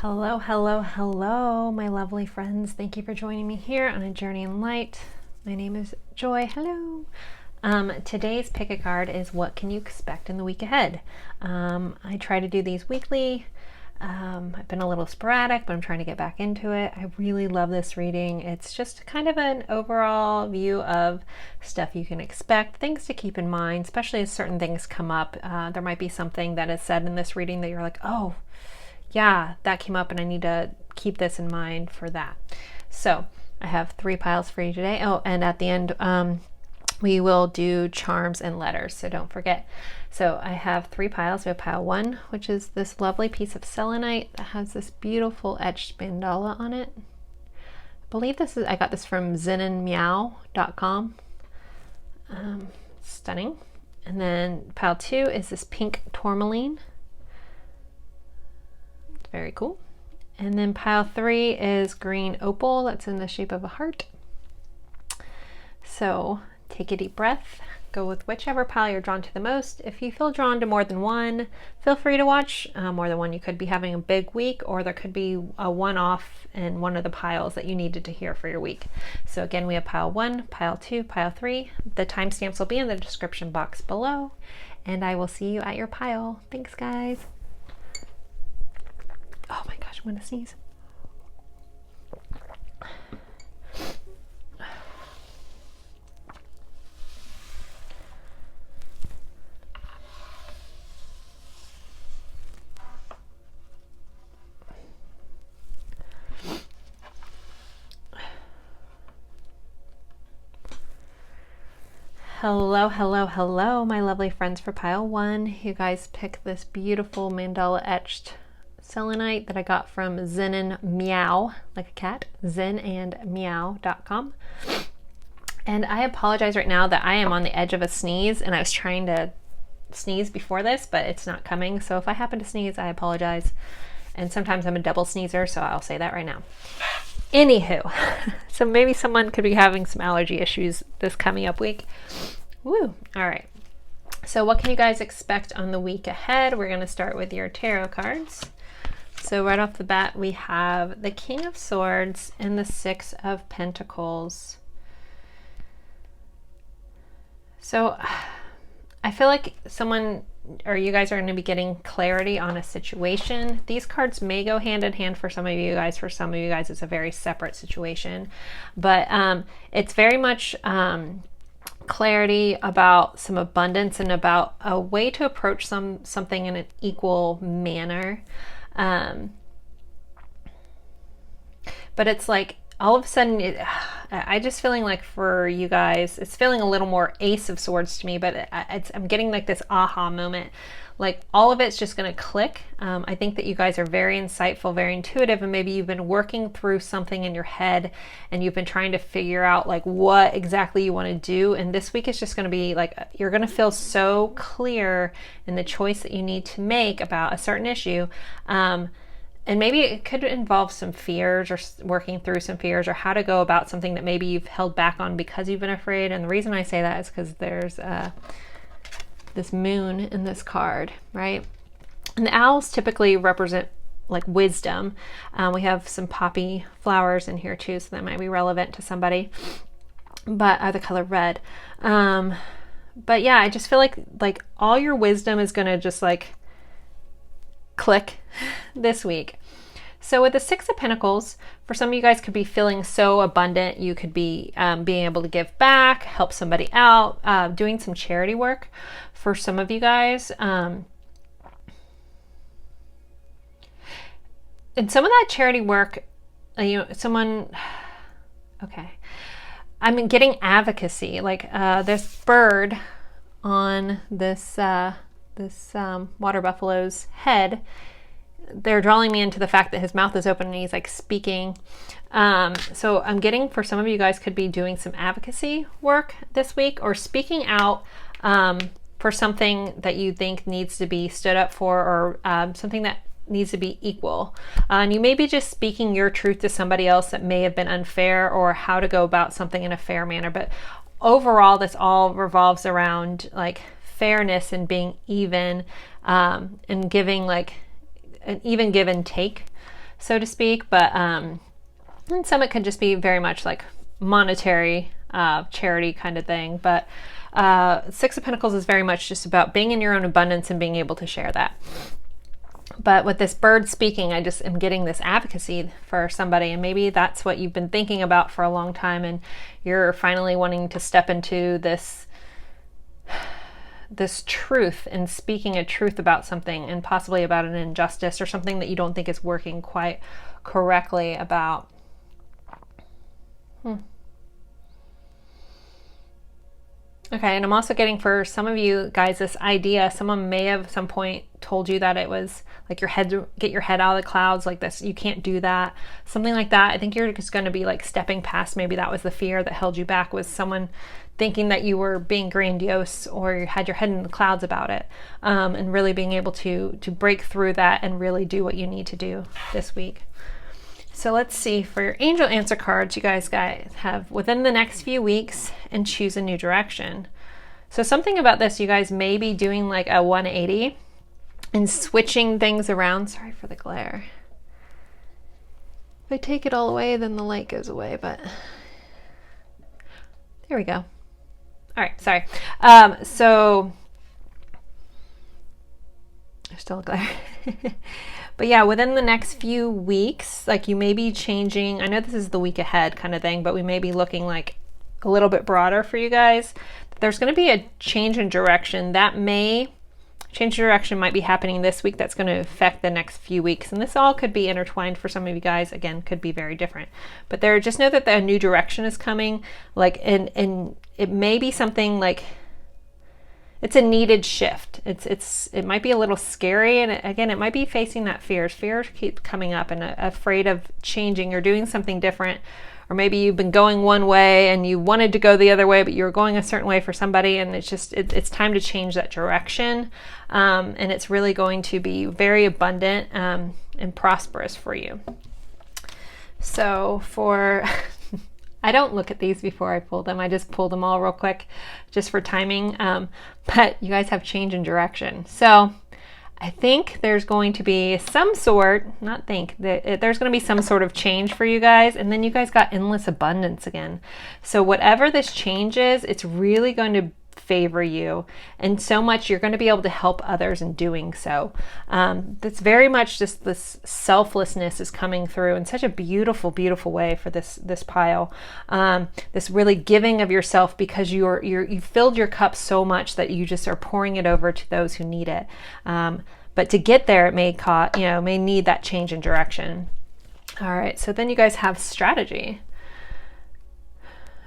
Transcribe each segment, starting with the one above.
Hello, hello, hello, my lovely friends. Thank you for joining me here on A Journey in Light. My name is Joy. Hello. Today's pick a card is what can you expect in the week ahead. I try to do these weekly. I've been a little sporadic, but I'm trying to get back into it. I really love this reading. It's just kind of an overall view of stuff you can expect, things to keep in mind, especially as certain things come up. There might be something that is said in this reading that you're like, oh, yeah, that came up and I need to keep this in mind for that. So I have 3 piles for you today. Oh, and at the end, we will do charms and letters, so don't forget. So I have 3 piles. We have pile 1, which is this lovely piece of selenite that has this beautiful etched mandala on it. I believe I got this from zenandmeow.com. Stunning. And then pile 2 is this pink tourmaline. Very cool. And then pile 3 is green opal that's in the shape of a heart. So take a deep breath, go with whichever pile you're drawn to the most. If you feel drawn to more than one, feel free to watch more than one. You could be having a big week, or there could be a one-off in one of the piles that you needed to hear for your week. So again, we have pile 1, pile 2, pile 3. The timestamps will be in the description box below, and I will see you at your pile. Thanks, guys. Oh my gosh, I'm gonna sneeze. Hello, hello, hello, my lovely friends for pile 1. You guys pick this beautiful mandala etched selenite that I got from Zen and Meow, like a cat, zenandmeow.com. And I apologize right now that I am on the edge of a sneeze, and I was trying to sneeze before this, but it's not coming. So if I happen to sneeze, I apologize. And sometimes I'm a double sneezer, so I'll say that right now. Anywho, so maybe someone could be having some allergy issues this coming up week. Woo! All right. So what can you guys expect on the week ahead? We're going to start with your tarot cards. So right off the bat, we have the King of Swords and the 6 of Pentacles. So I feel like someone or you guys are going to be getting clarity on a situation. These cards may go hand in hand for some of you guys. For some of you guys, it's a very separate situation. But it's very much clarity about some abundance and about a way to approach something in an equal manner. But it's like all of a sudden I just feeling like for you guys it's feeling a little more Ace of Swords to me, but I'm getting like this aha moment, like all of it's just going to click. I think that you guys are very insightful, very intuitive, and maybe you've been working through something in your head and you've been trying to figure out like what exactly you want to do, and this week is just going to be like you're going to feel so clear in the choice that you need to make about a certain issue. And maybe it could involve some fears or working through some fears or how to go about something that maybe you've held back on because you've been afraid. And the reason I say that is because there's this moon in this card, right? And the owls typically represent like wisdom. We have some poppy flowers in here too, so that might be relevant to somebody, but the color red. But yeah, I just feel like all your wisdom is going to just like click this week. So with the 6 of Pentacles, for some of you guys could be feeling so abundant. You could be being able to give back, help somebody out, doing some charity work for some of you guys. And some of that charity work, someone, okay. I'm getting advocacy, like this bird on this water buffalo's head. They're drawing me into the fact that his mouth is open and he's like speaking. So I'm getting for some of you guys could be doing some advocacy work this week or speaking out for something that you think needs to be stood up for, or something that needs to be equal. And you may be just speaking your truth to somebody else that may have been unfair, or how to go about something in a fair manner. But overall, this all revolves around like fairness and being even, and giving like an even give and take. so to speak. But and some it could just be very much like monetary charity kind of thing. But Six of Pentacles is very much just about being in your own abundance and being able to share that. But with this bird speaking, I just am getting this advocacy for somebody, and maybe that's what you've been thinking about for a long time, and you're finally wanting to step into this truth and speaking a truth about something, and possibly about an injustice or something that you don't think is working quite correctly about. Okay, and I'm also getting for some of you guys this idea, someone may have at some point told you that it was like get your head out of the clouds, like this, you can't do that, something like that. I think you're just going to be like stepping past, maybe that was the fear that held you back, was someone thinking that you were being grandiose or you had your head in the clouds about it, and really being able to break through that and really do what you need to do this week. So let's see, for your angel answer cards, you guys have within the next few weeks and choose a new direction. So something about this, you guys may be doing like a 180 and switching things around. Sorry for the glare. If I take it all away, then the light goes away, but there we go. All right, sorry. So there's still a glare. But yeah, within the next few weeks, like you may be changing, I know this is the week ahead kind of thing, but we may be looking like a little bit broader for you guys. There's going to be a change in direction. Change of direction might be happening this week that's going to affect the next few weeks. And this all could be intertwined for some of you guys. Again, could be very different. But just know that the new direction is coming. Like, and it may be something like, it's a needed shift. It might be a little scary, and again, it might be facing that fears. Fears keep coming up, and afraid of changing or doing something different. Or maybe you've been going one way and you wanted to go the other way, but you're going a certain way for somebody, and it's time to change that direction. And it's really going to be very abundant and prosperous for you. So for I don't look at these before I pull them. I just pull them all real quick just for timing. But you guys have change in direction. So I think there's going to be some sort, there's going to be some sort of change for you guys. And then you guys got endless abundance again. So whatever this change is, it's really going to favor you, and so much you're going to be able to help others in doing so. That's very much just this selflessness is coming through in such a beautiful, beautiful way for this pile. This really giving of yourself, because you filled your cup so much that you just are pouring it over to those who need it. But to get there, it may need that change in direction. All right, so then you guys have strategy.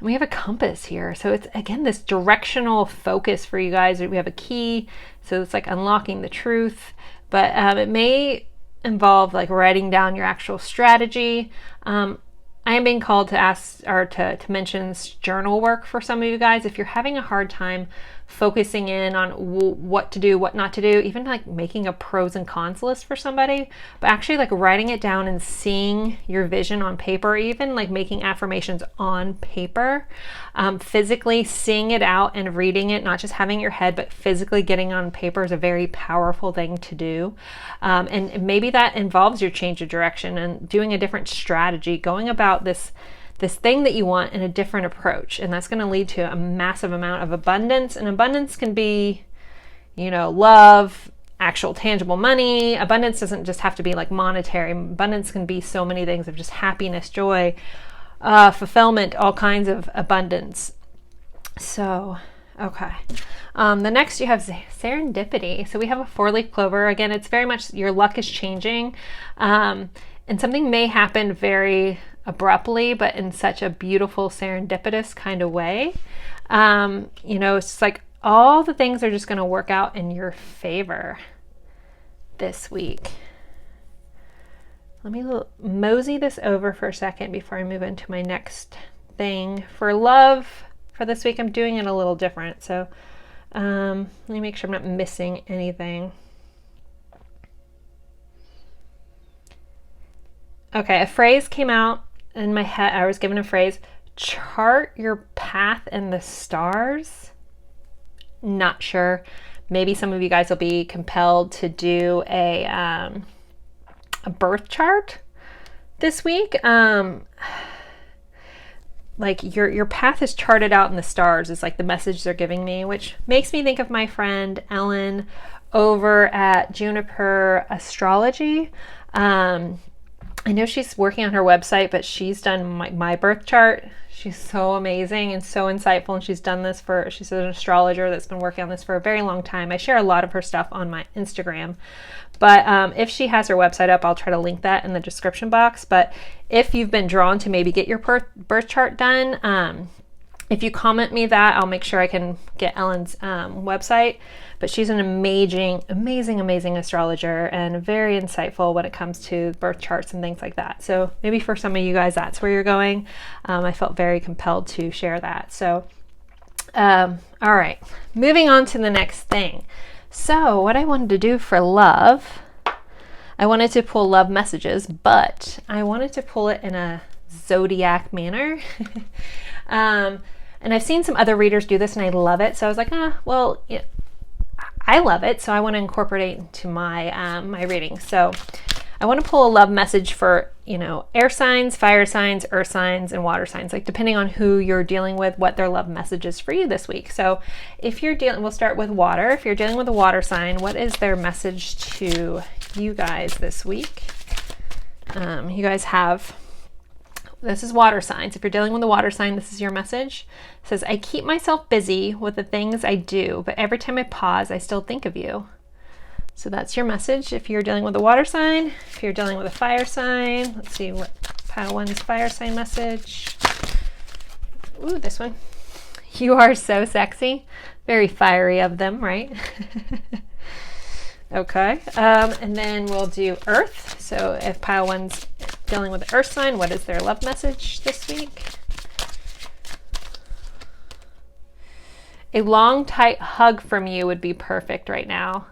We have a compass here. So it's, again, this directional focus for you guys. We have a key. So it's like unlocking the truth. But it may involve like writing down your actual strategy. I am being called to ask or to mention journal work for some of you guys. If you're having a hard time focusing in on what to do, what not to do, even like making a pros and cons list for somebody, but actually like writing it down and seeing your vision on paper, even like making affirmations on paper, physically seeing it out and reading it, not just having your head, but physically getting on paper is a very powerful thing to do. And maybe that involves your change of direction and doing a different strategy, going about this thing that you want in a different approach. And that's going to lead to a massive amount of abundance. And abundance can be, love, actual tangible money. Abundance doesn't just have to be like monetary. Abundance can be so many things of just happiness, joy, fulfillment, all kinds of abundance. So, okay. The next you have serendipity. So we have a 4-leaf clover. Again, it's very much your luck is changing. And something may happen very abruptly, but in such a beautiful serendipitous kind of way. It's like all the things are just going to work out in your favor this week. Let me mosey this over for a second before I move into my next thing. For love, for this week, I'm doing it a little different. So let me make sure I'm not missing anything. Okay, a phrase came out in my head. I was given a phrase, chart your path in the stars. Not sure. Maybe some of you guys will be compelled to do a birth chart. this week. Like your path is charted out in the stars is like the message they're giving me, which makes me think of my friend Ellen over at Juniper Astrology. I know she's working on her website, but she's done my birth chart. She's so amazing and so insightful, and she's an astrologer that's been working on this for a very long time. I share a lot of her stuff on my Instagram, but if she has her website up, I'll try to link that in the description box. But if you've been drawn to maybe get your birth chart done, if you comment me that, I'll make sure I can get Ellen's website. But she's an amazing astrologer and very insightful when it comes to birth charts and things like that. So maybe for some of you guys, that's where you're going. I felt very compelled to share that. So, all right, moving on to the next thing. So what I wanted to do for love, I wanted to pull love messages, but I wanted to pull it in a zodiac manner. And I've seen some other readers do this and I love it. So I was like, well, yeah, I love it, so I want to incorporate it into my my reading. So I want to pull a love message for, air signs, fire signs, earth signs, and water signs, like depending on who you're dealing with, what their love message is for you this week. So if you're we'll start with water. If you're dealing with a water sign, what is their message to you guys this week? You guys have, this is water signs. If you're dealing with a water sign, this is your message. It says, I keep myself busy with the things I do, but every time I pause, I still think of you. So that's your message if you're dealing with a water sign. If you're dealing with a fire sign, let's see what pile one's fire sign message. Ooh, this one. You are so sexy. Very fiery of them, right? Okay. And then we'll do earth. So if pile one's dealing with the earth sign, what is their love message this week? A long, tight hug from you would be perfect right now.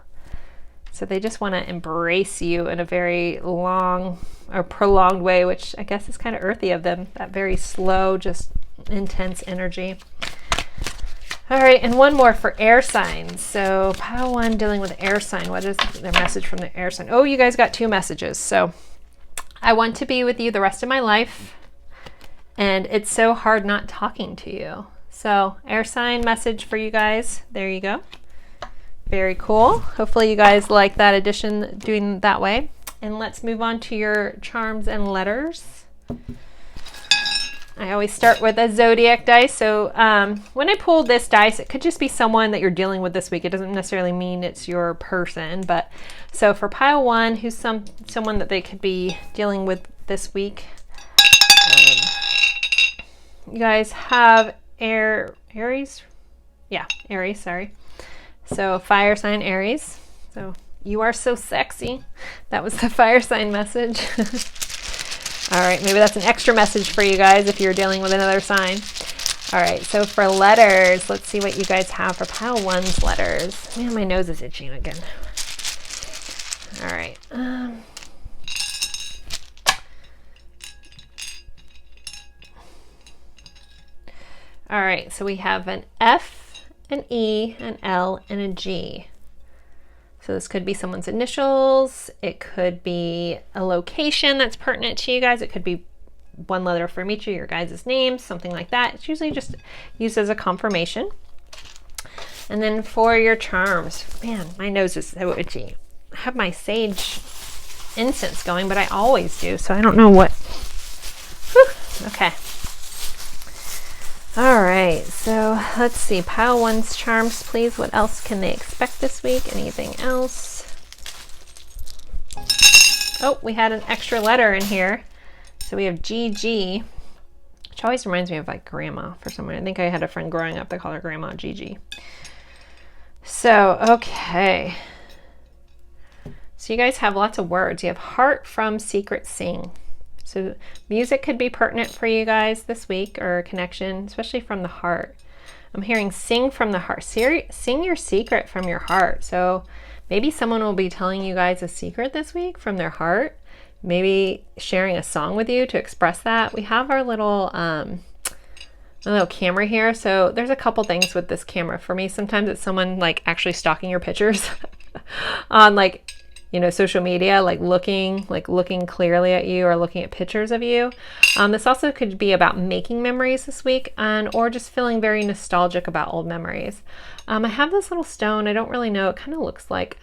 So they just want to embrace you in a very long or prolonged way, which I guess is kind of earthy of them. That very slow, just intense energy. All right, and one more for air signs. So pile one dealing with air sign. What is their message from the air sign? Oh, you guys got 2 messages. So I want to be with you the rest of my life, and it's so hard not talking to you. So air sign message for you guys. There you go. Very cool. Hopefully you guys like that addition, doing that way. And let's move on to your charms and letters. I always start with a zodiac dice. So when I pull this dice, it could just be someone that you're dealing with this week. It doesn't necessarily mean it's your person. But so for pile one, who's someone that they could be dealing with this week, you guys have Aries. Yeah, Aries, sorry. So fire sign Aries. So you are so sexy. That was the fire sign message. All right, maybe that's an extra message for you guys if you're dealing with another sign. All right, so for letters, let's see what you guys have for pile one's letters. Man, my nose is itching again. All right. All right, so we have an F, an E, an L, and a G. So this could be someone's initials. It could be a location that's pertinent to you guys. It could be one letter from each of your guys' names, something like that. It's usually just used as a confirmation. And then for your charms, man, my nose is so itchy. I have my sage incense going, but I always do, so I don't know what. Whew. Okay. All right, so let's see. Pile one's charms, please. What else can they expect this week? Anything else? Oh, we had an extra letter in here. So we have GG, which always reminds me of like grandma for some reason. I think I had a friend growing up that called her grandma GG. So, okay. So you guys have lots of words. You have heart from secret sing. So music could be pertinent for you guys this week, or a connection, especially from the heart. I'm hearing sing from the heart. Sing your secret from your heart. So maybe someone will be telling you guys a secret this week from their heart. Maybe sharing a song with you to express that. We have our little camera here. So there's a couple things with this camera. For me, sometimes it's someone like actually stalking your pictures on like you know, social media, like looking clearly at you or looking at pictures of you. This also could be about making memories this week, or just feeling very nostalgic about old memories. I have this little stone. I don't really know. It kind of looks like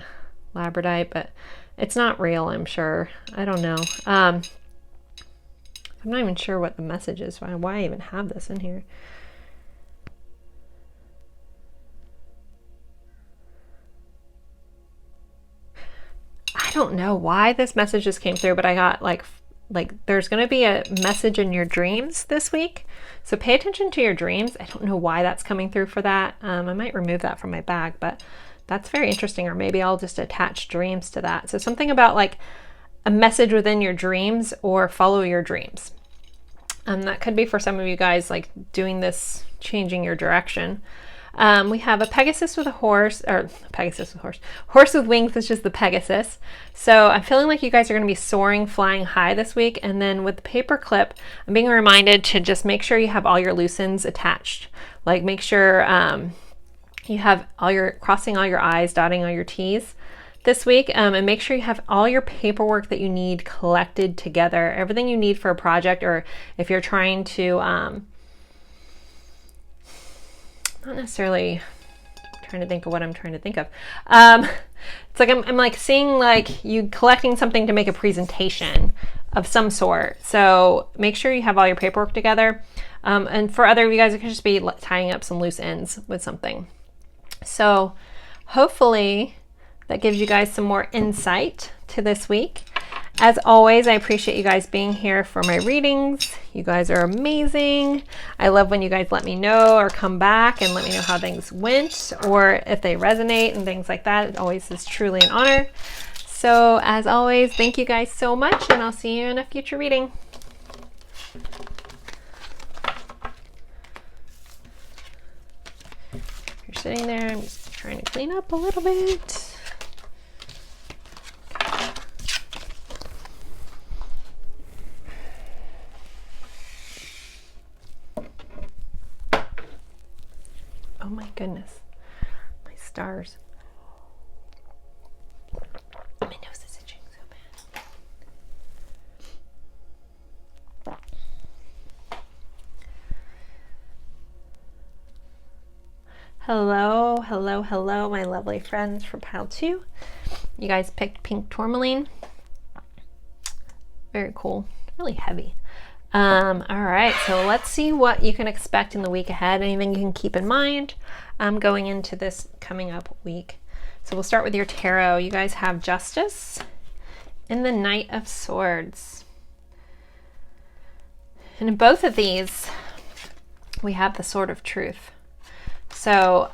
labradorite, but it's not real, I'm sure. I don't know. I'm not even sure what the message is. Why I even have this in here. I don't know why this message just came through, but I got like there's going to be a message in your dreams this week. So pay attention to your dreams. I don't know why that's coming through for that. I might remove that from my bag, but that's very interesting. Or maybe I'll just attach dreams to that. So something about like a message within your dreams or follow your dreams. That could be for some of you guys, like doing this, changing your direction. We have a Pegasus with a horse, or Pegasus with horse. Horse with wings is just the Pegasus. So I'm feeling like you guys are going to be soaring, flying high this week. And then with the paper clip, I'm being reminded to just make sure you have all your loose ends attached. Like make sure you have crossing all your I's, dotting all your T's this week, and make sure you have all your paperwork that you need collected together. Everything you need for a project, or if you're trying to not necessarily trying to think of what I'm trying to think of. It's like I'm like seeing like you collecting something to make a presentation of some sort. So make sure you have all your paperwork together. And for other of you guys, it could just be tying up some loose ends with something. So hopefully that gives you guys some more insight to this week. As always, I appreciate you guys being here for my readings. You guys are amazing. I love when you guys let me know or come back and let me know how things went or if they resonate and things like that. It always is truly an honor. So as always, thank you guys so much, and I'll see you in a future reading. You're sitting there, I'm just trying to clean up a little bit. Oh my goodness, my stars. My nose is itching so bad. Hello, hello, hello, my lovely friends from pile 2. You guys picked pink tourmaline. Very cool, really heavy. All right, so let's see what you can expect in the week ahead. Anything you can keep in mind going into this coming up week. So we'll start with your tarot. You guys have Justice and the Knight of Swords. And in both of these, we have the Sword of Truth. So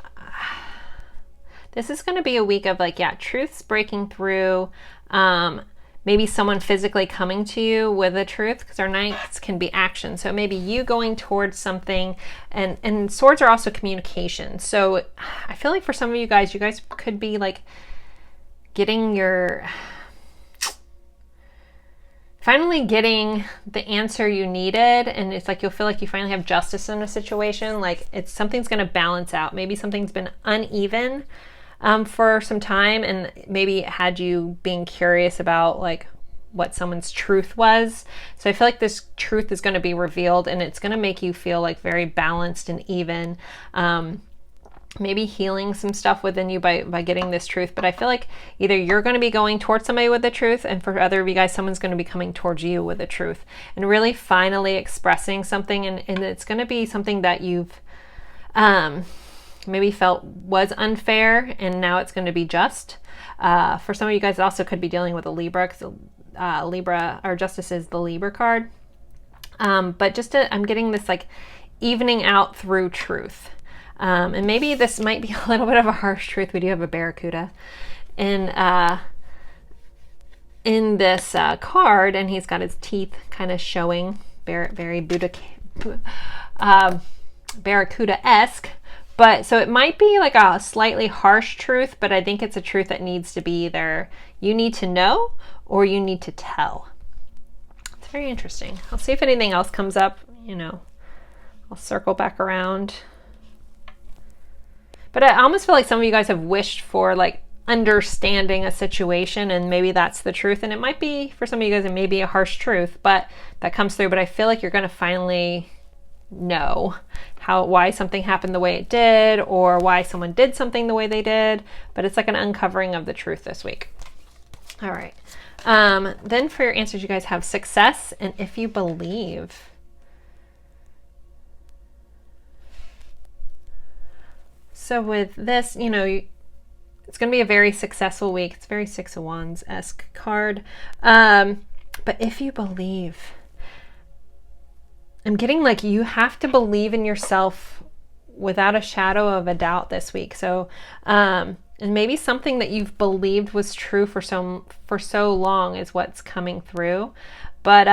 this is going to be a week of like, yeah, truths breaking through. Maybe someone physically coming to you with the truth, because our knights can be action. So maybe you going towards something, and swords are also communication. So I feel like for some of you guys could be like finally getting the answer you needed. And it's like, you'll feel like you finally have justice in a situation. Like something's going to balance out. Maybe something's been uneven for some time, and maybe it had you being curious about like what someone's truth was. So I feel like this truth is going to be revealed, and it's going to make you feel like very balanced and even. Maybe healing some stuff within you by getting this truth. But I feel like either you're going to be going towards somebody with the truth, and for other of you guys, someone's going to be coming towards you with the truth, and really finally expressing something. And it's going to be something that you've maybe felt was unfair, and now it's going to be just. For some of you guys, it also could be dealing with a Libra, because Libra, or Justice is the Libra card. But I'm getting this like evening out through truth. And maybe this might be a little bit of a harsh truth. We do have a barracuda in this card, and he's got his teeth kind of showing, very barracuda-esque. But so it might be like a slightly harsh truth, but I think it's a truth that needs to be either you need to know or you need to tell. It's very interesting. I'll see if anything else comes up, I'll circle back around. But I almost feel like some of you guys have wished for like understanding a situation, and maybe that's the truth. And it might be, for some of you guys, it may be a harsh truth, but that comes through. But I feel like you're going to finally know why something happened the way it did, or why someone did something the way they did. But it's like an uncovering of the truth this week. All right. Then for your answers, you guys have success and if you believe. So with this, you know, it's going to be a very successful week. It's very Six of Wands-esque card. But if you believe, I'm getting like you have to believe in yourself without a shadow of a doubt this week. So, and maybe something that you've believed was true for so long is what's coming through. But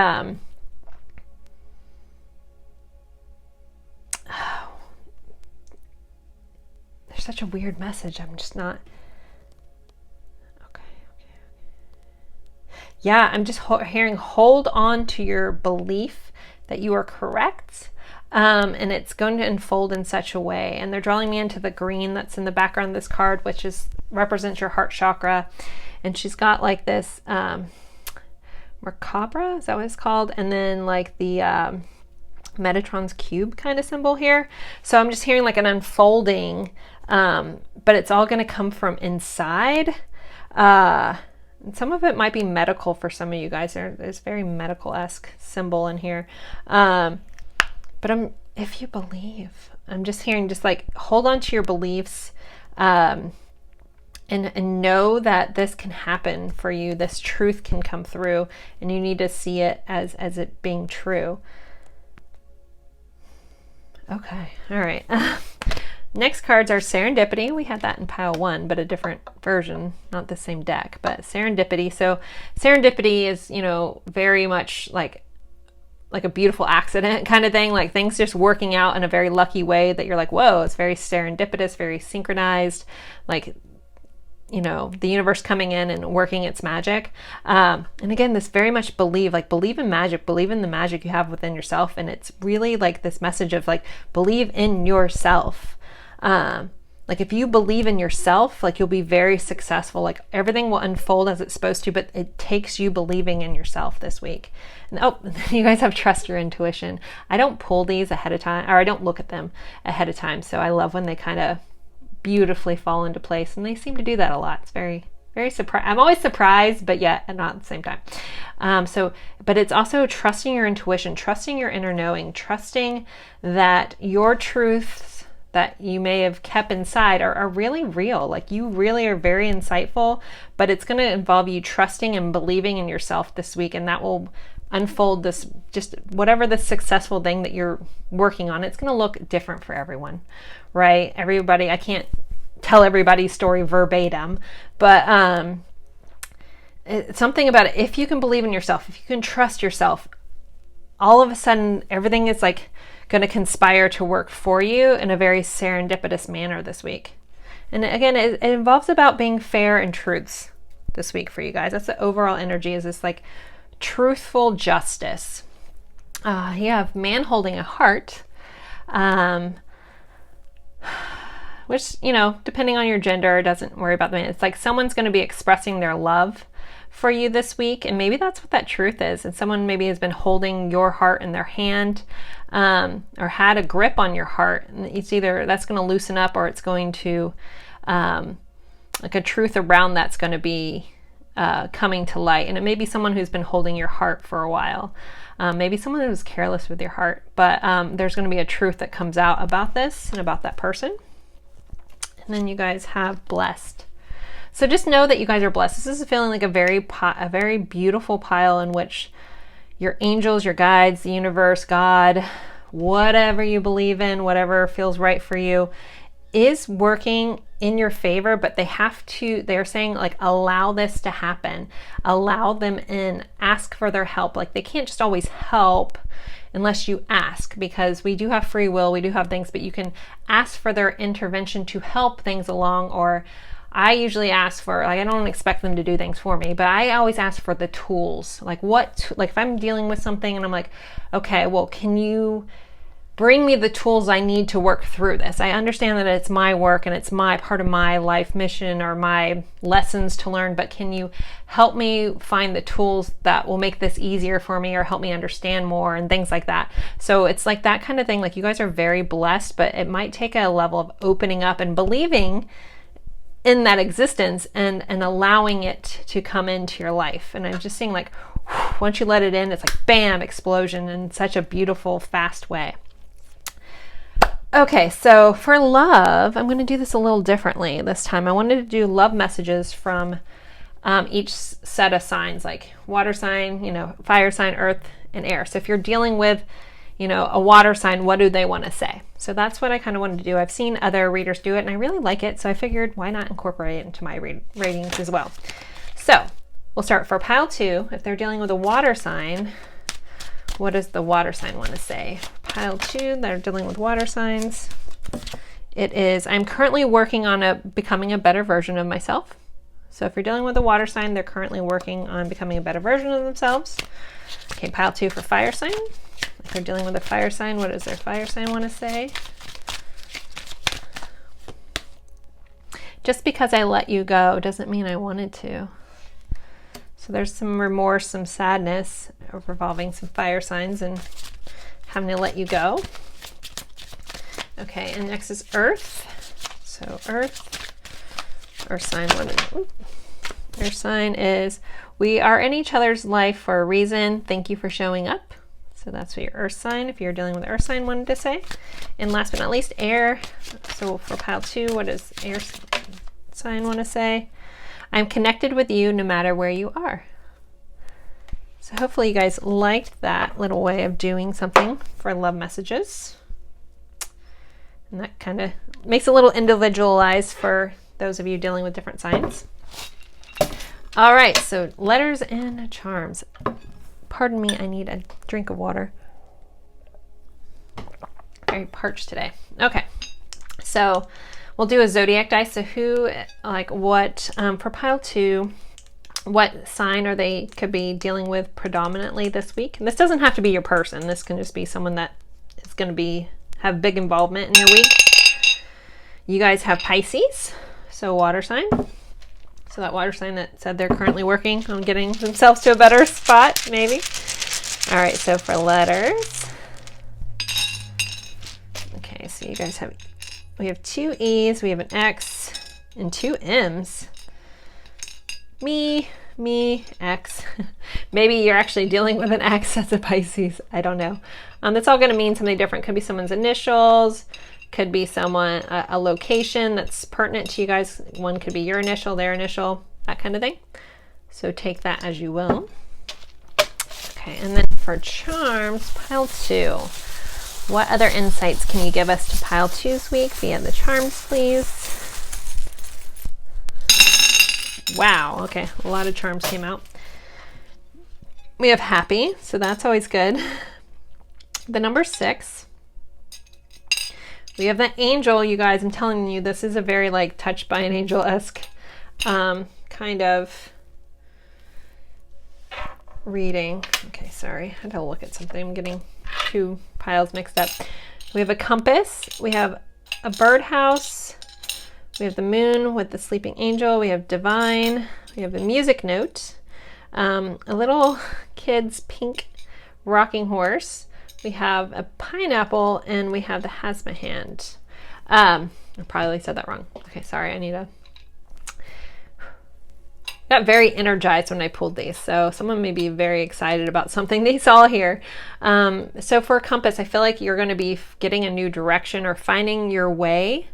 there's such a weird message. I'm just not. Okay. Yeah, I'm just hearing hold on to your belief that you are correct. And it's going to unfold in such a way. And they're drawing me into the green that's in the background of this card, which represents your heart chakra. And she's got like this Merkabah, is that what it's called? And then like the Metatron's cube kind of symbol here. So I'm just hearing like an unfolding, but it's all going to come from inside. And some of it might be medical for some of you guys. There's very medical-esque symbol in here. But if you believe, I'm just hearing just like hold on to your beliefs, and know that this can happen for you. This truth can come through, and you need to see it as it being true. Okay, all right. Next cards are Serendipity. We had that in pile 1, but a different version, not the same deck, but Serendipity. So Serendipity is, you know, very much like a beautiful accident kind of thing, like things just working out in a very lucky way that you're like, whoa, it's very serendipitous, very synchronized, like, you know, the universe coming in and working its magic. And again, this very much believe in magic, believe in the magic you have within yourself. And it's really like this message of like, believe in yourself. Like if you believe in yourself, like you'll be very successful, like everything will unfold as it's supposed to, but it takes you believing in yourself this week. And you guys have trust your intuition. I don't pull these ahead of time, or I don't look at them ahead of time. So I love when they kind of beautifully fall into place, and they seem to do that a lot. It's very, very surprised. I'm always surprised, but yet not at the same time. But it's also trusting your intuition, trusting your inner knowing, trusting that your truths that you may have kept inside are really real. Like you really are very insightful, but it's going to involve you trusting and believing in yourself this week. And that will unfold this, just whatever the successful thing that you're working on, it's going to look different for everyone, right? Everybody, I can't tell everybody's story verbatim, but it's something about it. If you can believe in yourself, if you can trust yourself, all of a sudden everything is like going to conspire to work for you in a very serendipitous manner this week. And again, it involves about being fair and truths this week for you guys. That's the overall energy, is this like truthful justice. You have man holding a heart, which, you know, depending on your gender, doesn't worry about the man. It's like someone's going to be expressing their love for you this week, and maybe that's what that truth is. And someone maybe has been holding your heart in their hand, or had a grip on your heart, and it's either that's going to loosen up, or it's going to like a truth around that's going to be coming to light. And it may be someone who's been holding your heart for a while, maybe someone who's careless with your heart, but there's going to be a truth that comes out about this and about that person. And then you guys have blessed. So just know that you guys are blessed. This is feeling like a very beautiful pile in which your angels, your guides, the universe, God, whatever you believe in, whatever feels right for you, is working in your favor. But they're saying like, allow this to happen, allow them in, ask for their help. Like they can't just always help unless you ask, because we do have free will, we do have things, but you can ask for their intervention to help things along. Or I usually ask for, like, I don't expect them to do things for me, but I always ask for the tools. Like if I'm dealing with something and I'm like, okay, well, can you bring me the tools I need to work through this. I understand that it's my work and it's my part of my life mission or my lessons to learn, but can you help me find the tools that will make this easier for me or help me understand more and things like that. So it's like that kind of thing. Like, you guys are very blessed, but it might take a level of opening up and believing in that existence and allowing it to come into your life. And I'm just seeing, like, once you let it in, it's like bam, explosion in such a beautiful, fast way. Okay, so for love, I'm going to do this a little differently this time. I wanted to do love messages from each set of signs, like water sign, fire sign, earth, and air. So if you're dealing with, a water sign, what do they want to say? So that's what I kind of wanted to do. I've seen other readers do it, and I really like it, so I figured why not incorporate it into my ratings as well. So we'll start for pile 2. If they're dealing with a water sign, what does the water sign want to say? Pile 2, they're dealing with water signs. It is, I'm currently working on becoming a better version of myself. So if you're dealing with a water sign, they're currently working on becoming a better version of themselves. Okay, pile 2 for fire sign. If they're dealing with a fire sign, what does their fire sign want to say? Just because I let you go doesn't mean I wanted to. So there's some remorse, some sadness revolving some fire signs and having to let you go. Okay, and next is earth. So earth sign, earth sign is, we are in each other's life for a reason. Thank you for showing up. So that's what your earth sign, if you're dealing with earth sign, wanted to say. And last but not least, air. So for pile 2, what does air sign want to say? I'm connected with you no matter where you are. So hopefully you guys liked that little way of doing something for love messages. And that kind of makes it a little individualized for those of you dealing with different signs. All right, so letters and charms. Pardon me, I need a drink of water. Very parched today. Okay, so we'll do a zodiac die. So for pile 2, what sign are they could be dealing with predominantly this week? And this doesn't have to be your person. This can just be someone that is going to have big involvement in your week. You guys have Pisces, so water sign. So that water sign that said they're currently working on getting themselves to a better spot, maybe. All right, so for letters. Okay, so you guys we have 2 E's, we have an X, and 2 M's. Me, X. Maybe you're actually dealing with an X as a Pisces. I don't know. That's all going to mean something different. Could be someone's initials. Could be someone, a location that's pertinent to you guys. One could be your initial, their initial, that kind of thing. So take that as you will. Okay, and then for charms, pile 2. What other insights can you give us to pile 2's week via the charms, please? Wow, okay, a lot of charms came out. We have happy, so that's always good. The number 6. We have the angel, you guys. I'm telling you, this is a very like touched by an angel-esque kind of reading. Okay, sorry, I had to look at something. I'm getting 2 piles mixed up. We have a compass. We have a birdhouse. We have the moon with the sleeping angel. We have divine. We have the music note. A little kid's pink rocking horse. We have a pineapple, and we have the Hasma hand. I probably said that wrong. Okay, sorry. Got very energized when I pulled these. So someone may be very excited about something they saw here. So for a compass, I feel like you're going to be getting a new direction or finding your way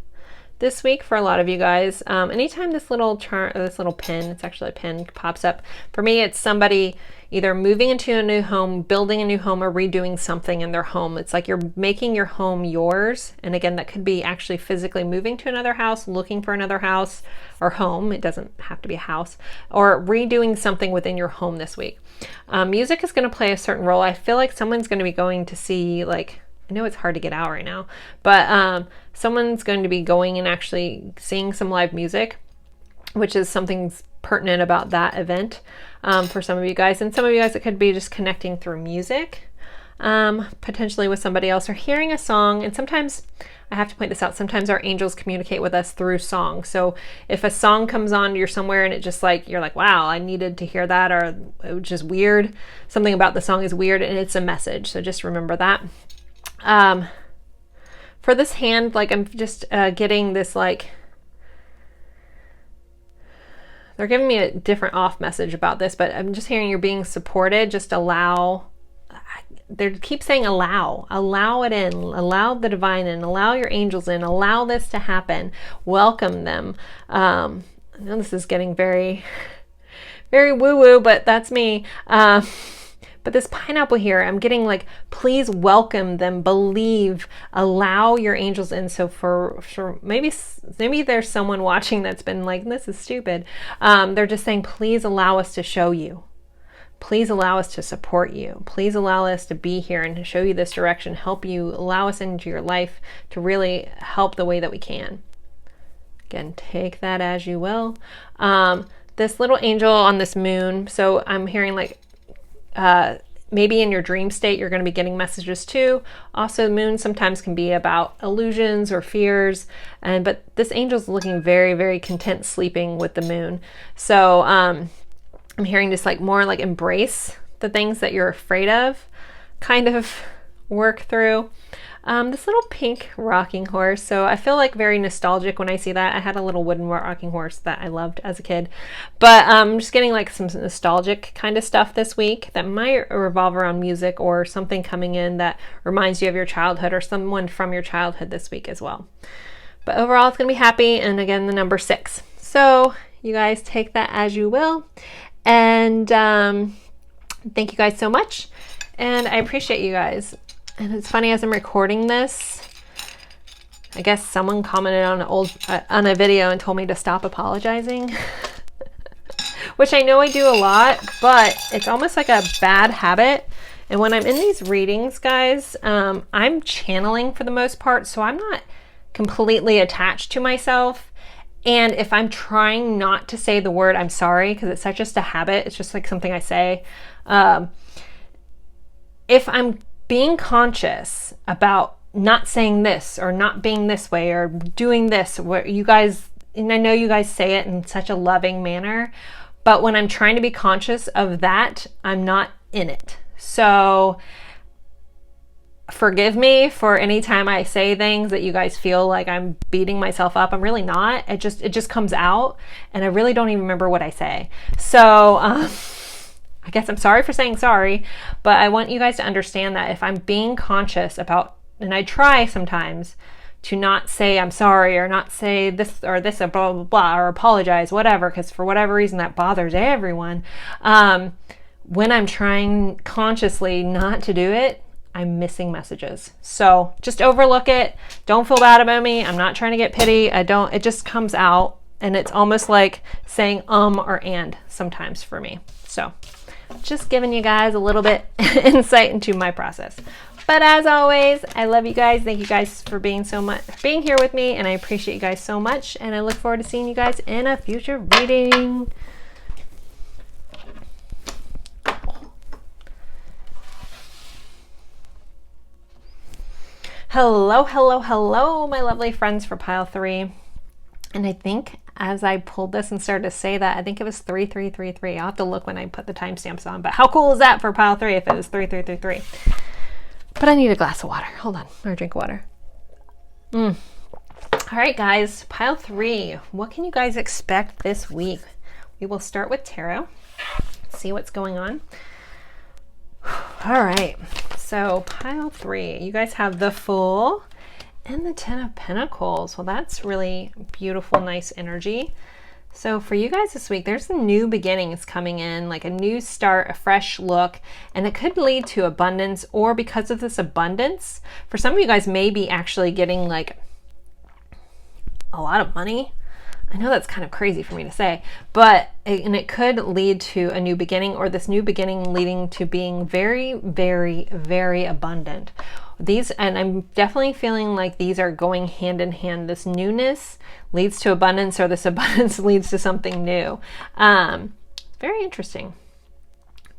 this week for a lot of you guys. Anytime this little pin, it's actually a pin, pops up, for me it's somebody either moving into a new home, building a new home, or redoing something in their home. It's like you're making your home yours. And again, that could be actually physically moving to another house, looking for another house or home. It doesn't have to be a house, or redoing something within your home this week. Music is going to play a certain role. I feel like someone's going to be going to see, like, I know it's hard to get out right now, but someone's going to be going and actually seeing some live music, which is something pertinent about that event for some of you guys. And some of you guys, it could be just connecting through music. potentially with somebody else, or hearing a song. And sometimes, I have to point this out, sometimes our angels communicate with us through song. So if a song comes on, you're somewhere and it just like, you're like, wow, I needed to hear that, or it was just weird. Something about the song is weird and it's a message. So just remember that. For this hand, like I'm just getting this like, they're giving me a different off message about this, but I'm just hearing you're being supported. Just allow. They keep saying allow it in, allow the divine in, allow your angels in, allow this to happen, welcome them. I know this is getting very, very woo-woo, but that's me. But this pineapple here, I'm getting like, please welcome them, believe, allow your angels in. So for maybe there's someone watching that's been like, this is stupid. They're just saying, please allow us to show you. Please allow us to support you. Please allow us to be here and to show you this direction, help you, allow us into your life to really help the way that we can. Again, take that as you will. This little angel on this moon, so I'm hearing like, maybe in your dream state, you're going to be getting messages too. Also, moon sometimes can be about illusions or fears. But this angel's looking very, very content sleeping with the moon. So, I'm hearing just like more like embrace the things that you're afraid of, kind of work through. This little pink rocking horse. So I feel like very nostalgic when I see that. I had a little wooden rocking horse that I loved as a kid, but I'm just getting like some nostalgic kind of stuff this week that might revolve around music or something coming in that reminds you of your childhood or someone from your childhood this week as well. But overall, it's going to be happy. And again, the number 6. So you guys take that as you will. And thank you guys so much. And I appreciate you guys. And it's funny, as I'm recording this, I guess someone commented on on a video and told me to stop apologizing, which I know I do a lot, but it's almost like a bad habit. And when I'm in these readings, guys, I'm channeling for the most part, so I'm not completely attached to myself. And if I'm trying not to say the word I'm sorry, because it's such just a habit, it's just like something I say. If I'm being conscious about not saying this or not being this way or doing this, where you guys, and I know you guys say it in such a loving manner, but when I'm trying to be conscious of that, I'm not in it. So forgive me for any time I say things that you guys feel like I'm beating myself up. I'm really not. It just comes out, and I really don't even remember what I say. So I guess I'm sorry for saying sorry, but I want you guys to understand that if I'm being conscious about, and I try sometimes to not say I'm sorry or not say this or this or blah, blah, blah, or apologize, whatever, because for whatever reason that bothers everyone. When I'm trying consciously not to do it, I'm missing messages. So just overlook it. Don't feel bad about me. I'm not trying to get pity. It just comes out, and it's almost like saying or and sometimes for me. So just giving you guys a little bit insight into my process. But as always, I love you guys. Thank you guys for being here with me, and I appreciate you guys so much. And I look forward to seeing you guys in a future reading. Hello, hello, hello, my lovely friends for pile 3. And I think as I pulled this and started to say that, I think it was 3333. I'll have to look when I put the timestamps on, but how cool is that for pile 3 if it was 3333? But I need a glass of water. Hold on, or a drink of water. All right, guys, pile 3. What can you guys expect this week? We will start with tarot, see what's going on. All right, so pile 3, you guys have the Fool and the 10 of Pentacles. Well, that's really beautiful, nice energy. So for you guys this week, there's some new beginnings coming in, like a new start, a fresh look, and it could lead to abundance, or because of this abundance, for some of you guys may be actually getting like a lot of money. I know that's kind of crazy for me to say, but it could lead to a new beginning, or this new beginning leading to being very, very, very abundant. And I'm definitely feeling like these are going hand in hand. This newness leads to abundance, or this abundance leads to something new. Very interesting.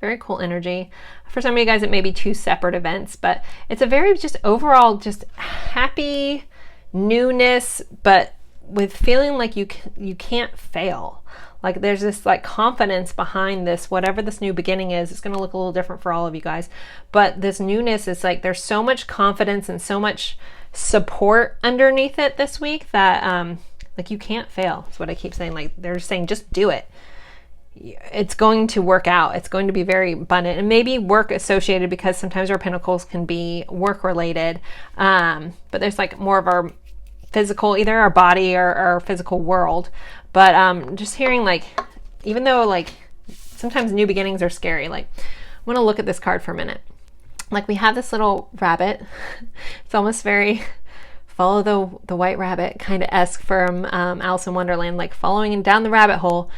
Very cool energy. For some of you guys, it may be two separate events, but it's a very just overall just happy newness, but with feeling like you can't fail. Like there's this like confidence behind this, whatever this new beginning is. It's going to look a little different for all of you guys, but this newness is like there's so much confidence and so much support underneath it this week that like you can't fail. That's what I keep saying. Like they're saying, just do it. It's going to work out. It's going to be very abundant, and maybe work associated, because sometimes our pentacles can be work related. But there's like more of our physical, either our body or our physical world. But just hearing like, even though like sometimes new beginnings are scary, like I want to look at this card for a minute. Like we have this little rabbit. It's almost very follow the white rabbit kind of esque from Alice in Wonderland, like following down the rabbit hole.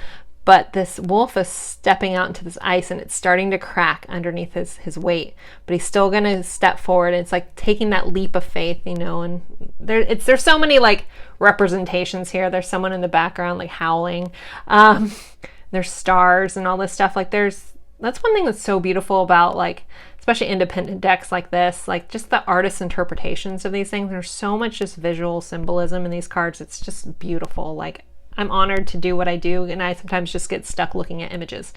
But this wolf is stepping out into this ice, and it's starting to crack underneath his weight, but he's still going to step forward. It's like taking that leap of faith, you know, and there's so many like representations here. There's someone in the background like howling. There's stars and all this stuff. Like that's one thing that's so beautiful about like, especially independent decks like this, like just the artist's interpretations of these things. There's so much just visual symbolism in these cards. It's just beautiful. Like I'm honored to do what I do, and I sometimes just get stuck looking at images.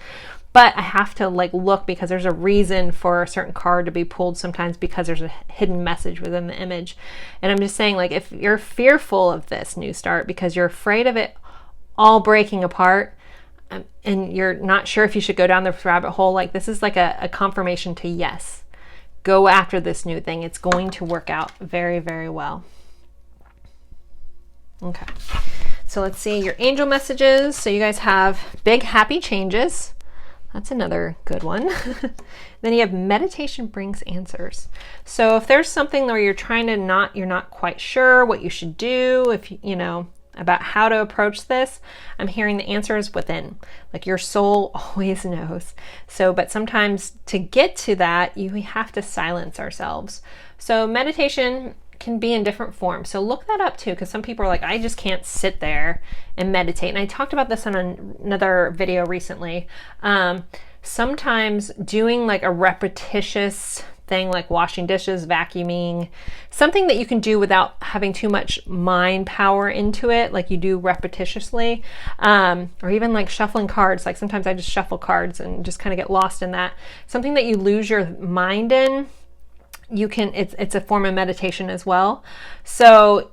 But I have to like look, because there's a reason for a certain card to be pulled sometimes, because there's a hidden message within the image. And I'm just saying, like, if you're fearful of this new start because you're afraid of it all breaking apart, and you're not sure if you should go down this rabbit hole, like this is like a confirmation to yes, go after this new thing. It's going to work out very, very well. Okay. So let's see your angel messages. So you guys have big happy changes. That's another good one. Then you have meditation brings answers. So if there's something where you're trying to you're not quite sure what you should do, if you know about how to approach this, I'm hearing the answer is within. Like your soul always knows. So, but sometimes to get to that, we have to silence ourselves. So meditation can be in different forms. So look that up too, because some people are like, I just can't sit there and meditate. And I talked about this on another video recently. Sometimes doing like a repetitious thing, like washing dishes, vacuuming, something that you can do without having too much mind power into it, like you do repetitiously, or even like shuffling cards. Like sometimes I just shuffle cards and just kind of get lost in that. Something that you lose your mind in, you can, it's a form of meditation as well. So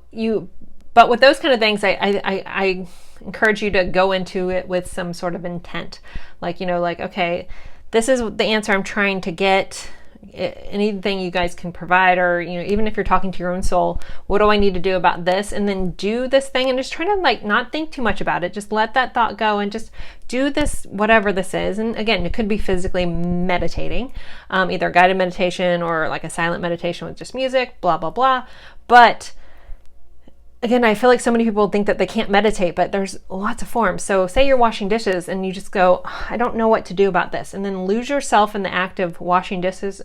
but with those kind of things, I encourage you to go into it with some sort of intent. Like, you know, like, okay, this is the answer I'm trying to get. Anything you guys can provide, or, you know, even if you're talking to your own soul, what do I need to do about this? And then do this thing, and just try to like not think too much about it. Just let that thought go and just do this, whatever this is. And again, it could be physically meditating, either guided meditation or like a silent meditation with just music, blah, blah, blah. But again, I feel like so many people think that they can't meditate, but there's lots of forms. So say you're washing dishes and you just go, I don't know what to do about this. And then lose yourself in the act of washing dishes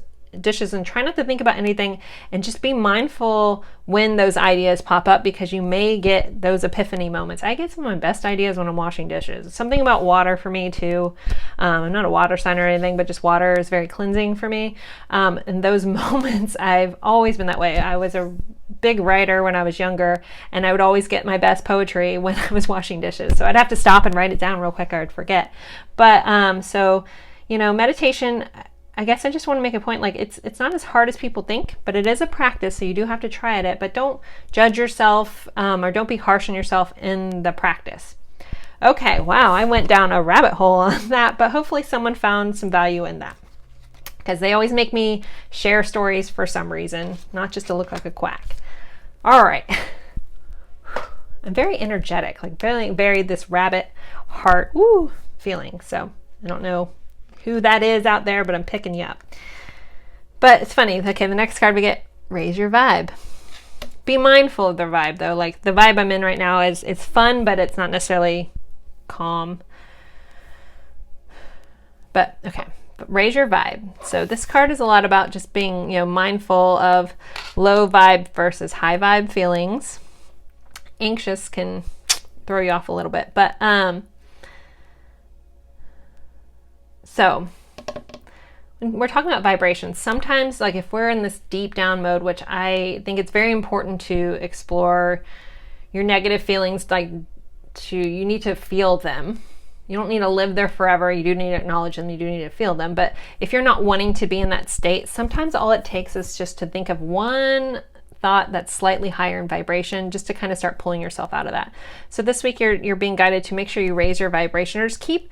and try not to think about anything, and just be mindful when those ideas pop up, because you may get those epiphany moments. I get some of my best ideas when I'm washing dishes. Something about water for me too. I'm not a water sign or anything, but just water is very cleansing for me. And those moments, I've always been that way. I was a big writer when I was younger, and I would always get my best poetry when I was washing dishes. So I'd have to stop and write it down real quick or I'd forget. But so, you know, meditation, I guess I just want to make a point, like it's not as hard as people think, but it is a practice, so you do have to try at it, but don't judge yourself, or don't be harsh on yourself in the practice. Okay, wow, I went down a rabbit hole on that, but hopefully someone found some value in that, because they always make me share stories for some reason, not just to look like a quack. All right. I'm very energetic, like very this rabbit heart feeling. So I don't know who that is out there, but I'm picking you up. But it's funny. Okay, the next card we get, raise your vibe. Be mindful of the vibe though. Like the vibe I'm in right now is, it's fun, but it's not necessarily calm. But okay, but raise your vibe. So this card is a lot about just being, you know, mindful of low vibe versus high vibe feelings. Anxious can throw you off a little bit, but so we're talking about vibrations. Sometimes, like if we're in this deep down mode, which I think it's very important to explore your negative feelings, like you need to feel them. You don't need to live there forever. You do need to acknowledge them. You do need to feel them. But if you're not wanting to be in that state, sometimes all it takes is just to think of one thought that's slightly higher in vibration, just to kind of start pulling yourself out of that. So this week you're being guided to make sure you raise your vibration, or just keep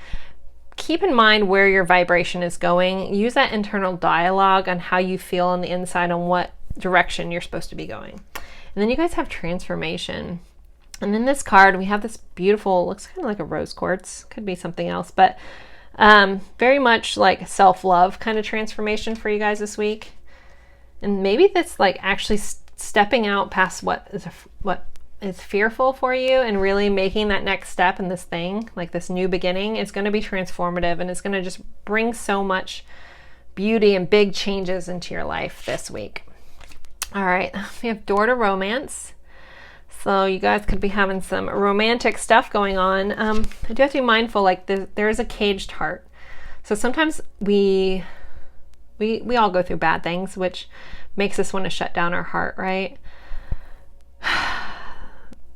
in mind where your vibration is going. Use that internal dialogue on how you feel on the inside, on what direction you're supposed to be going. And then you guys have transformation. And in this card, we have this beautiful, looks kind of like a rose quartz, could be something else, but very much like self-love kind of transformation for you guys this week. And maybe that's like actually stepping out past what is fearful for you and really making that next step in this thing, like this new beginning, is going to be transformative, and it's going to just bring so much beauty and big changes into your life this week. All right, we have door to romance. So you guys could be having some romantic stuff going on. I do have to be mindful, like there is a caged heart. So sometimes we all go through bad things, which makes us want to shut down our heart, right?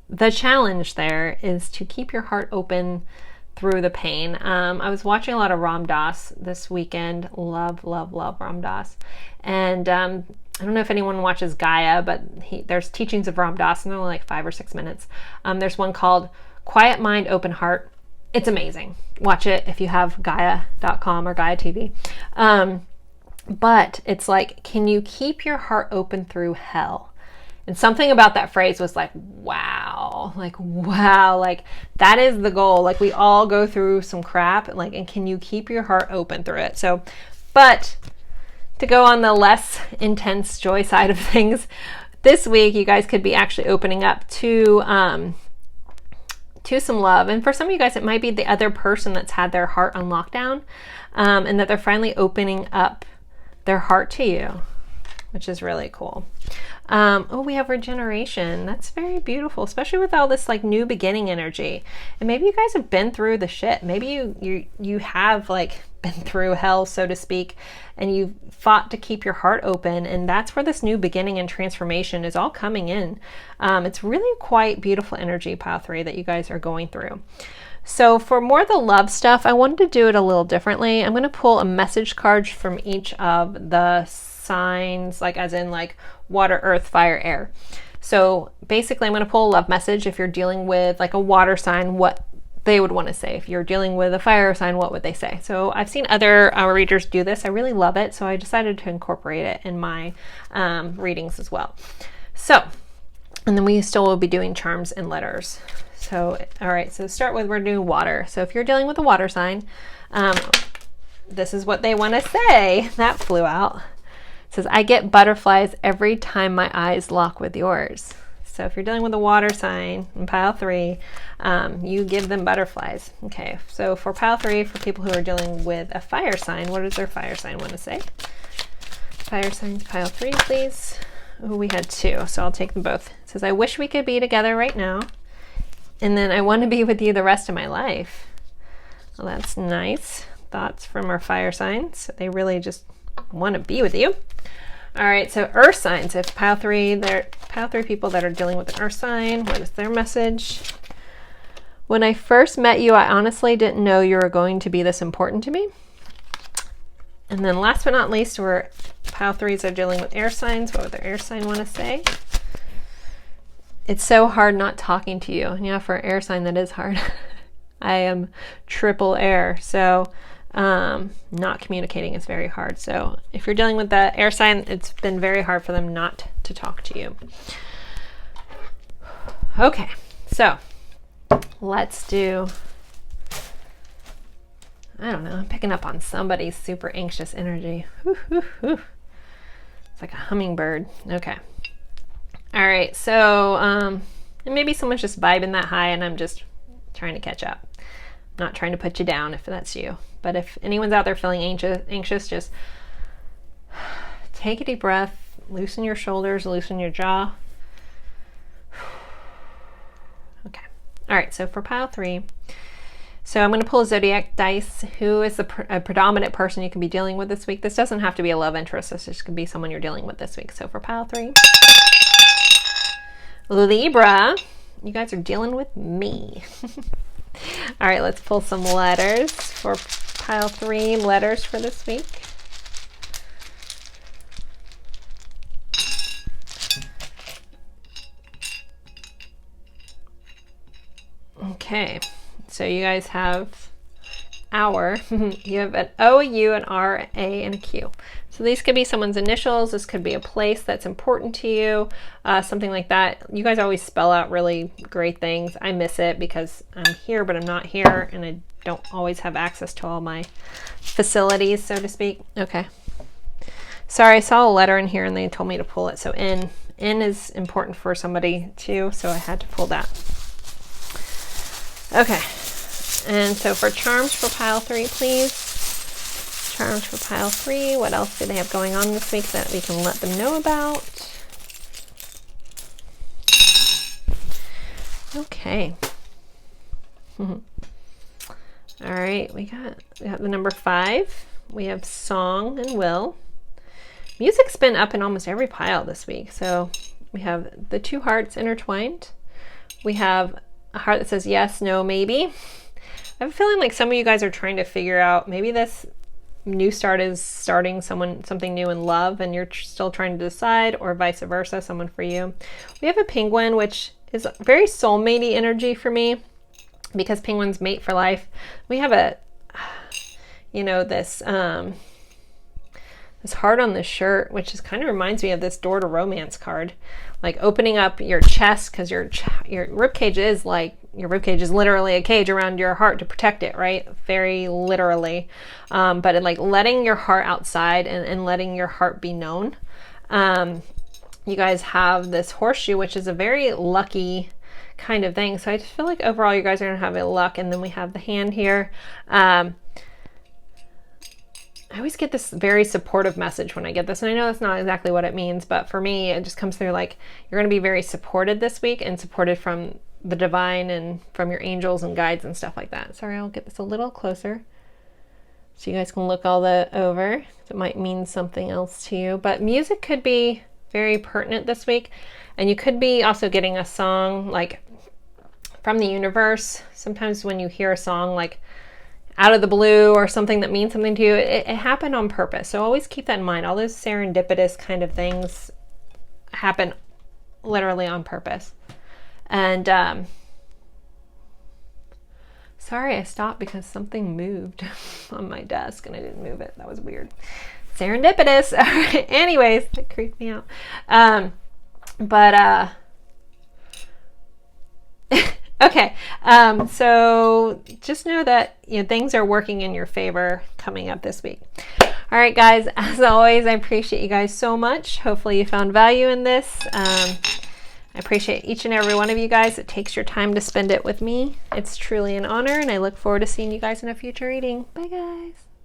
The challenge there is to keep your heart open through the pain. I was watching a lot of Ram Dass this weekend. Love Ram Dass. And I don't know if anyone watches Gaia, but there's teachings of Ram Dass, and they're only like 5 or 6 minutes. There's one called Quiet Mind, Open Heart. It's amazing. Watch it if you have Gaia.com or Gaia TV. But it's like, can you keep your heart open through hell? And something about that phrase was like, wow, like that is the goal. Like we all go through some crap, like, and can you keep your heart open through it? So, but to go on the less intense joy side of things, this week you guys could be actually opening up to some love. And for some of you guys, it might be the other person that's had their heart on lockdown, and that they're finally opening up their heart to you, which is really cool. Oh, we have regeneration. That's very beautiful, especially with all this like new beginning energy. And maybe you guys have been through the shit. Maybe you have like been through hell, so to speak, and you've fought to keep your heart open. And that's where this new beginning and transformation is all coming in. It's really quite beautiful energy, Pile 3, that you guys are going through. So for more of the love stuff, I wanted to do it a little differently. I'm going to pull a message card from each of the signs, like as in like water, earth, fire, air. So basically I'm going to pull a love message. If you're dealing with like a water sign, what they would want to say. If you're dealing with a fire sign, what would they say? So I've seen other readers do this. I really love it. So I decided to incorporate it in my readings as well. So, and then we still will be doing charms and letters. So, all right, so to start with, we're doing water. So if you're dealing with a water sign, this is what they want to say. That flew out. It says, I get butterflies every time my eyes lock with yours. So if you're dealing with a water sign in Pile 3, you give them butterflies. Okay, so for Pile 3, for people who are dealing with a fire sign, what does their fire sign want to say? Fire signs, Pile 3, please. Oh, we had 2, so I'll take them both. It says, I wish we could be together right now. And then I want to be with you the rest of my life. Well, that's nice. Thoughts from our fire signs. So they really just want to be with you. All right, so earth signs. If Pile 3 people that are dealing with an earth sign, what is their message? When I first met you, I honestly didn't know you were going to be this important to me. And then last but not least, where Pile 3s are dealing with air signs, what would their air sign want to say? It's so hard not talking to you. Yeah, for an air sign, that is hard. I am triple air, so not communicating is very hard. So if you're dealing with the air sign, it's been very hard for them not to talk to you. Okay, so let's do, I don't know, I'm picking up on somebody's super anxious energy. It's like a hummingbird. Okay. All right, so and maybe someone's just vibing that high and I'm just trying to catch up. I'm not trying to put you down if that's you. But if anyone's out there feeling anxious, just take a deep breath, loosen your shoulders, loosen your jaw. Okay. All right, so for Pile 3, So I'm going to pull a zodiac dice. Who is a predominant person you can be dealing with this week? This doesn't have to be a love interest. This just could be someone you're dealing with this week. So for pile 3, Libra, you guys are dealing with me. All right, let's pull some letters for pile 3, letters for this week. Okay, so you guys have hour. You have an O, a U, an R, A, and a Q. So these could be someone's initials. This could be a place that's important to you, something like that. You guys always spell out really great things. I miss it because I'm here, but I'm not here, and I don't always have access to all my facilities, so to speak. Okay. Sorry, I saw a letter in here, and they told me to pull it. So N is important for somebody too, so I had to pull that. Okay, and so for charms for pile 3, please. Charms for pile 3. What else do they have going on this week that we can let them know about? Okay. All right, we got the number 5. We have song and will. Music's been up in almost every pile this week. So we have the 2 hearts intertwined. We have a heart that says yes, no, maybe. I have a feeling like some of you guys are trying to figure out, maybe this new start is starting something new in love and you're still trying to decide, or vice versa, someone for you. We have a penguin, which is very soulmate-y energy for me because penguins mate for life. We have a, you know, this heart on this shirt, which is kind of reminds me of this door to romance card, like opening up your chest, because your rib cage is literally a cage around your heart to protect it, right? Very literally. But like letting your heart outside and letting your heart be known. You guys have this horseshoe, which is a very lucky kind of thing. So I just feel like overall you guys are gonna have a luck. And then we have the hand here. I always get this very supportive message when I get this, and I know that's not exactly what it means, but for me, it just comes through like you're going to be very supported this week, and supported from the divine and from your angels and guides and stuff like that. Sorry, I'll get this a little closer so you guys can look all that over. It might mean something else to you, but music could be very pertinent this week, and you could be also getting a song like from the universe. Sometimes when you hear a song like out of the blue or something that means something to you, it happened on purpose. So always keep that in mind. All those serendipitous kind of things happen literally on purpose. And sorry, I stopped because something moved on my desk and I didn't move it. That was weird. Serendipitous. All right. Anyways, it creeped me out. Okay, so just know that things are working in your favor coming up this week. All right, guys, as always, I appreciate you guys so much. Hopefully you found value in this. I appreciate each and every one of you guys that takes your time to spend it with me. It's truly an honor, and I look forward to seeing you guys in a future reading. Bye, guys.